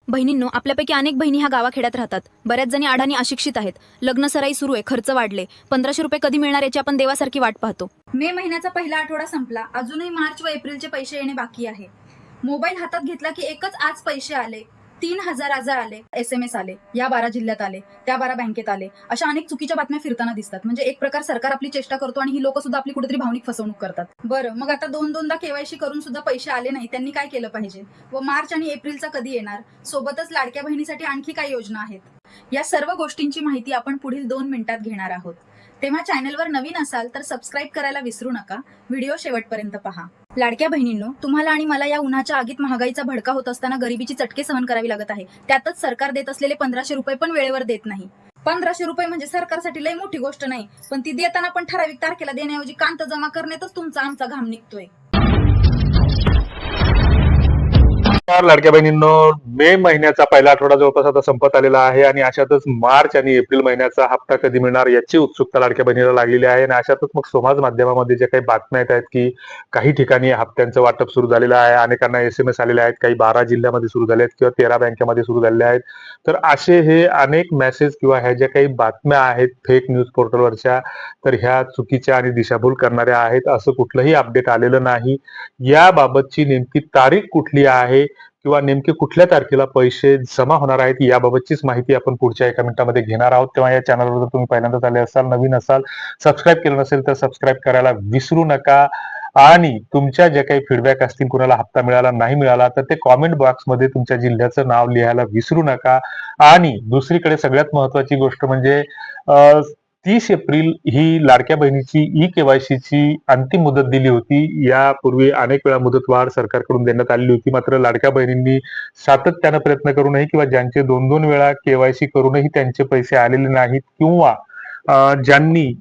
बहिणींनो, आपल्यापैकी अनेक बहिणी ह्या गावाखेड्यात राहतात. बऱ्याच जणी अडाणी अशिक्षित आहेत. लग्न सराई सुरू आहे, खर्च वाढले. 1500 रुपये कधी मिळणार याची आपण देवासारखी वाट पाहतो. मे महिन्याचा पहिला आठवडा संपला, अजूनही मार्च व एप्रिलचे पैसे येणे बाकी आहे. मोबाईल हातात घेतला की एकच आज पैसे आले, 3000 आज आले, SMS आले, या 12 जिल्ह्यात आले, त्या 12 बँकेत आले, अशा अनेक चुकीच्या बातम्या फिरताना दिसतात. म्हणजे एक प्रकार सरकार आपली चेष्टा करतो आणि ही लोक सुद्धा आपली कुठेतरी भावनिक फसवणूक करतात. बरं, मग आता दोनदा KYC करून सुद्धा पैसे आले नाही, त्यांनी काय केलं पाहिजे? व मार्च आणि एप्रिलचा कधी येणार? सोबतच लाडक्या बहिणीसाठी आणखी काय योजना आहेत? या सर्व गोष्टींची माहिती आपण पुढील 2 मिनिटात घेणार आहोत. तेव्हा चॅनलवर नवीन असाल तर सबस्क्राईब करायला विसरू नका. व्हिडिओ शेवटपर्यंत पहा. लाडक्या बहिणींनो, तुम्हाला आणि मला या उन्हाच्या आगीत महागाईचा भडका होत असताना गरिबीची चटके सहन करावी लागत आहे. त्यातच सरकार देत असलेले 1500 रुपये पण वेळेवर देत नाही. 1500 रुपये म्हणजे सरकारसाठी लई मोठी गोष्ट नाही, पण ती देताना पण ठराविक तारखेला देण्याऐवजी कांत जमा करण्यातच तुमचा आमचा घाम निघतोय. लाडक्या बहिणींनो, मे महिन्याचा पहिला आठवडा जवळपास आता संपत आलेला आहे आणि अशातच मार्च आणि एप्रिल महिन्याचा हप्ता कधी मिळणार याची उत्सुकता लाडक्या बहिणीला लागलेली आहे. आणि अशातच मग समाज माध्यमामध्ये जे काही बातम्या येत आहेत की काही ठिकाणी हप्त्यांचं वाटप सुरू झालेलं आहे, अनेकांना SMS आलेले आहेत, काही 12 जिल्ह्यामध्ये सुरू झाले आहेत किंवा 13 बँकेमध्ये सुरू झालेले आहेत. तर असे हे अनेक मेसेज किंवा ह्या ज्या काही बातम्या आहेत फेक न्यूज पोर्टलवरच्या, तर ह्या चुकीच्या आणि दिशाभूल करणाऱ्या आहेत. असं कुठलंही अपडेट आलेलं नाही. याबाबतची नेमकी तारीख कुठली आहे किंवा नेमके कुठल्या तारखेला पैसे जमा होणार आहेत याबाबतचीच माहिती आपण पुढच्या एका मिनिटामध्ये घेणार आहोत. तेव्हा या चॅनलवर जर तुम्ही पहिल्यांदाच आले असाल, नवीन असाल, सबस्क्राईब केलं नसेल तर सबस्क्राईब करायला विसरू नका. आणि तुमच्या जे काही फीडबॅक असतील, कुणाला हप्ता मिळाला नाही मिळाला, तर ते कॉमेंट बॉक्समध्ये तुमच्या जिल्ह्याचं नाव लिहायला विसरू नका. आणि दुसरीकडे सगळ्यात महत्वाची गोष्ट म्हणजे 30 एप्रिल ही लाडक्या बहिणीची eKYC ची अंतिम मुदत दिली होती. यापूर्वी अनेक वेळा मुदतवाढ सरकारकडून देण्यात आलेली होती, मात्र लाडक्या बहिणींनी सातत्यानं प्रयत्न करूनही किंवा ज्यांचे 2-2 वेळा KYC करूनही त्यांचे पैसे आलेले नाहीत किंवा ज्यांनी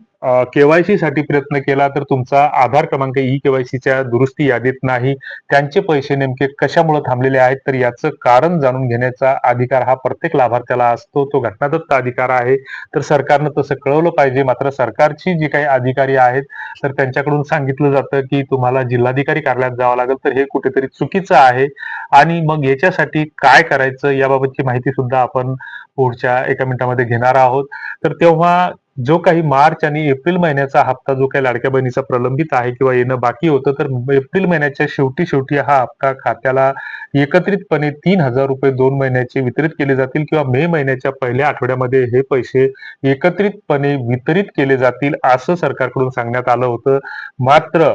KYC साठी प्रयत्न केला तर तुमचा आधार क्रमांक eKYC च्या दुरुस्ती यादीत नाही, त्यांचे पैसे नेमके कशामुळे थांबलेले आहेत, तर याचं कारण जाणून घेण्याचा अधिकार हा प्रत्येक लाभार्थ्याला असतो. तो घटनादत्त अधिकार आहे. तर सरकारनं तसं कळवलं पाहिजे. मात्र सरकारची जी काही अधिकारी आहेत तर त्यांच्याकडून सांगितलं जातं की तुम्हाला जिल्हाधिकारी कार्यालयात जावं लागेल, तर हे कुठेतरी चुकीचं आहे. आणि मग याच्यासाठी काय करायचं याबाबतची माहिती सुद्धा आपण पुढच्या एका मिनिटामध्ये घेणार आहोत. तर तेव्हा जो काही मार्च आणि एप्रिल महिन्याचा हप्ता जो काही लाडक्या बहिणीचा प्रलंबित आहे किंवा येणं बाकी होतं, तर एप्रिल महिन्याच्या शेवटी हा हप्ता खात्याला एकत्रितपणे 3000 रुपये 2 महिन्याचे वितरित केले जातील किंवा मे महिन्याच्या पहिल्या आठवड्यामध्ये हे पैसे एकत्रितपणे वितरित केले जातील असं सरकारकडून सांगण्यात आलं होतं. मात्र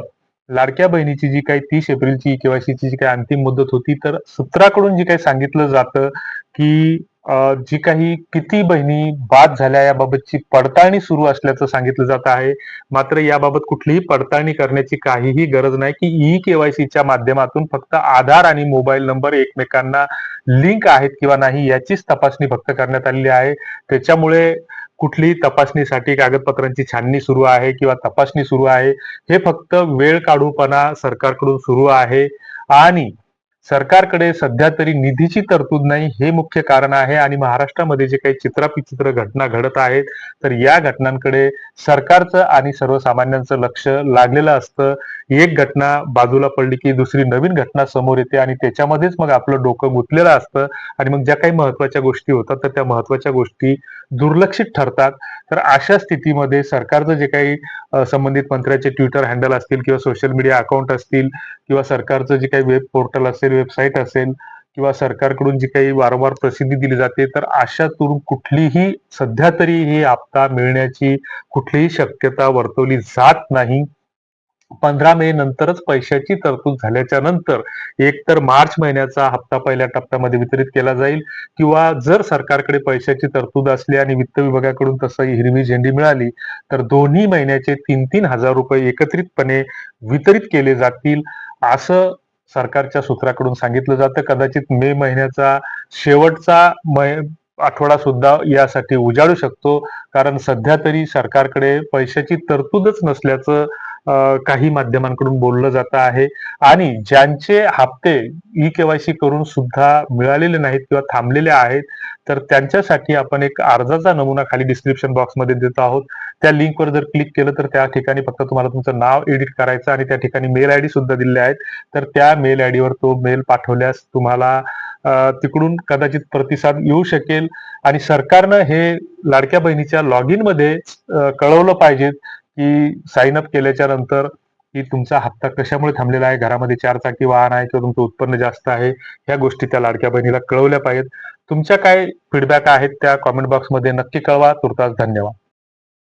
लाडक्या बहिणीची जी काही 30 एप्रिलची KYC ची जी काही अंतिम मुदत होती, तर सूत्राकडून जी काही सांगितलं जातं की जी काही किती बहिणी बाद झाल्या याबाबतची पडताळणी सुरू असल्याचं सांगितलं जात आहे. मात्र याबाबत कुठलीही पडताळणी करण्याची काहीही गरज नाही की eKYC च्या माध्यमातून फक्त आधार आणि मोबाईल नंबर एकमेकांना लिंक आहेत किंवा नाही याचीच तपासणी फक्त करण्यात आलेली आहे. त्याच्यामुळे कुठलीही तपासणीसाठी कागदपत्रांची छाननी सुरू आहे किंवा तपासणी सुरू आहे, हे फक्त वेळ काढूपणा सरकारकडून सुरू आहे. आणि सरकारकडे सध्या तरी निधीची तरतूद नाही, हे मुख्य कारण आहे. आणि महाराष्ट्रामध्ये जे काही चित्रापिचित्र घटना घडत आहेत, तर या घटनांकडे सरकारचं आणि सर्वसामान्यांचं लक्ष लागलेलं असतं. एक घटना बाजूला पडली की दुसरी नवीन घटना समोर येते आणि त्याच्यामध्येच मग आपलं डोकं गुंतलेलं असतं. आणि मग ज्या काही महत्वाच्या गोष्टी होतात तर त्या महत्वाच्या गोष्टी दुर्लक्षित ठरतात. तर अशा स्थितीमध्ये सरकारचं जे काही संबंधित मंत्र्याचे ट्विटर हँडल असतील किंवा सोशल मीडिया अकाउंट असतील किंवा सरकारचं जे काही वेब पोर्टल असेल, वेबसाईट असेल किंवा सरकारकडून जी काही वारंवार प्रसिद्धी दिली जाते, तर अशातून कुठलीही सध्या तरी ही हप्ता मिळण्याची कुठलीही शक्यता वर्तवली जात नाही. 15 मे नंतरच पैशाची तरतूद झाल्याच्या नंतर एकतर मार्च महिन्याचा हप्ता पहिल्या टप्प्यामध्ये वितरित केला जाईल किंवा जर सरकारकडे पैशाची तरतूद असली आणि वित्त विभागाकडून तसं हिरवी झेंडी मिळाली तर दोन्ही महिन्याचे 3-3 हजार रुपये एकत्रितपणे वितरित केले जातील असं सरकारच्या सूत्राकडून सांगितलं जातं. कदाचित मे महिन्याचा शेवटचा आठवडा सुद्धा यासाठी उजाडू शकतो, कारण सध्या तरी सरकारकडे पैशाची तरतूदच नसल्याचं काही माध्यमांकडून बोललं जात आहे. आणि ज्यांचे हप्ते eKYC करून सुद्धा मिळालेले नाहीत किंवा थांबलेले आहेत, तर त्यांच्यासाठी आपण एक अर्जाचा नमुना खाली डिस्क्रिप्शन बॉक्समध्ये देत आहोत. त्या लिंकवर जर क्लिक केलं तर त्या ठिकाणी फक्त तुम्हाला तुमचं नाव एडिट करायचं आणि त्या ठिकाणी मेल ID सुद्धा दिले आहेत. तर त्या मेल ID वर तो मेल पाठवल्यास तुम्हाला तिकडून कदाचित प्रतिसाद येऊ शकेल आणि सरकारनं हे लाडक्या बहिणीच्या लॉग इन मध्ये कळवलं पाहिजे की साइन अप केल्याच्या नंतर की तुमचा हप्ता कशामुळे थांबलेला आहे, घरामध्ये 4 चाकी वाहन आहे किंवा तुमचं उत्पन्न जास्त आहे, ह्या गोष्टी त्या लाडक्या बहिणीला कळवल्या पाहिजेत. तुमच्या काय फीडबॅक आहेत त्या कॉमेंट बॉक्समध्ये नक्की कळवा. तुर्तास धन्यवाद.